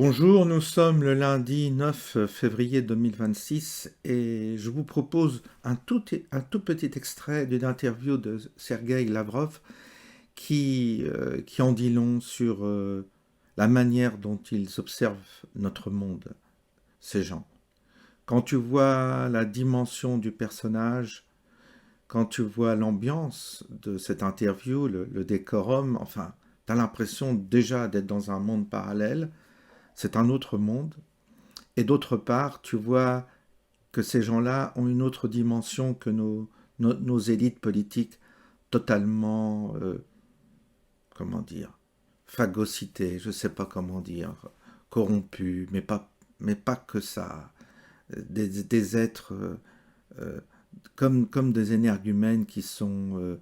Bonjour, nous sommes le lundi 9 février 2026 et je vous propose un tout petit extrait d'une interview de Sergueï Lavrov qui en dit long sur la manière dont ils observent notre monde, ces gens. Quand tu vois la dimension du personnage, quand tu vois l'ambiance de cette interview, le décorum, enfin, tu as l'impression déjà d'être dans un monde parallèle, c'est un autre monde. Et d'autre part, tu vois que ces gens-là ont une autre dimension que nos élites politiques totalement, comment dire, phagocytées, je ne sais pas comment dire, corrompues, mais pas que ça. Des êtres euh, comme des énergumènes qui sont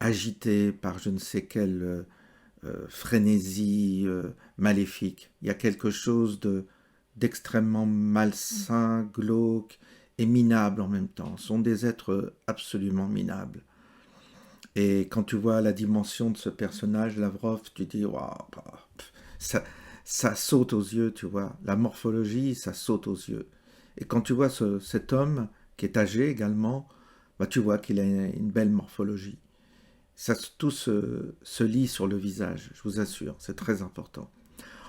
agités par je ne sais quelle frénésie maléfique. Il y a quelque chose d'extrêmement malsain, glauque et minable en même temps. Ce sont des êtres absolument minables. Et quand tu vois la dimension de ce personnage, Lavrov, tu dis, waouh, ça, ça saute aux yeux, tu vois. La morphologie, ça saute aux yeux. Et quand tu vois cet homme, qui est âgé également, bah, tu vois qu'il a une belle morphologie. Tout se lit sur le visage, je vous assure, c'est très important.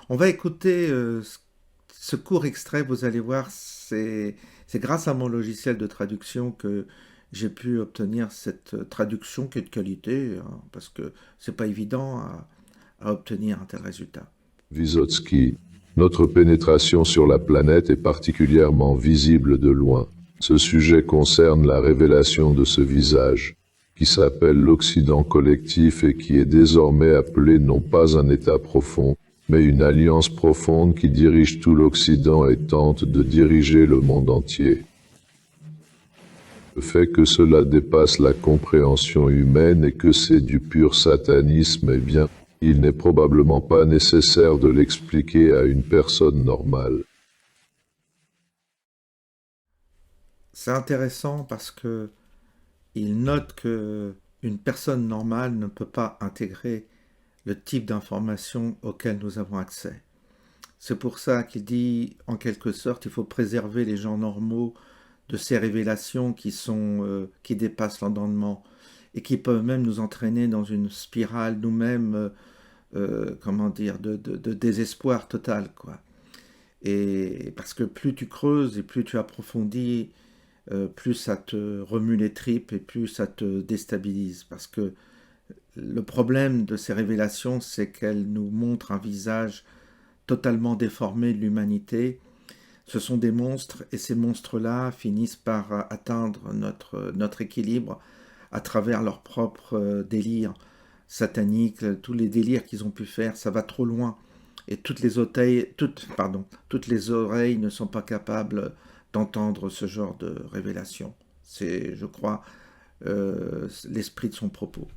On va écouter ce court extrait, vous allez voir, c'est grâce à mon logiciel de traduction que j'ai pu obtenir cette traduction qui est de qualité, hein, parce que c'est pas évident à obtenir un tel résultat. Vysotsky, notre pénétration sur la planète est particulièrement visible de loin. Ce sujet concerne la révélation de ce visage, qui s'appelle l'Occident collectif et qui est désormais appelé non pas un État profond, mais une alliance profonde qui dirige tout l'Occident et tente de diriger le monde entier. Le fait que cela dépasse la compréhension humaine et que c'est du pur satanisme, eh bien, il n'est probablement pas nécessaire de l'expliquer à une personne normale. C'est intéressant parce que il note que une personne normale ne peut pas intégrer le type d'information auquel nous avons accès. C'est pour ça qu'il dit, en quelque sorte, il faut préserver les gens normaux de ces révélations qui dépassent l'entendement et qui peuvent même nous entraîner dans une spirale nous-mêmes, comment dire, de désespoir total, quoi. Et parce que plus tu creuses et plus tu approfondis, plus ça te remue les tripes et plus ça te déstabilise. Parce que le problème de ces révélations, c'est qu'elles nous montrent un visage totalement déformé de l'humanité. Ce sont des monstres et ces monstres-là finissent par atteindre notre équilibre à travers leur propre délire satanique, tous les délires qu'ils ont pu faire, ça va trop loin. Et toutes les oreilles ne sont pas capables d'entendre ce genre de révélation. C'est, je crois, l'esprit de son propos.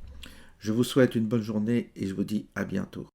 Je vous souhaite une bonne journée et je vous dis à bientôt.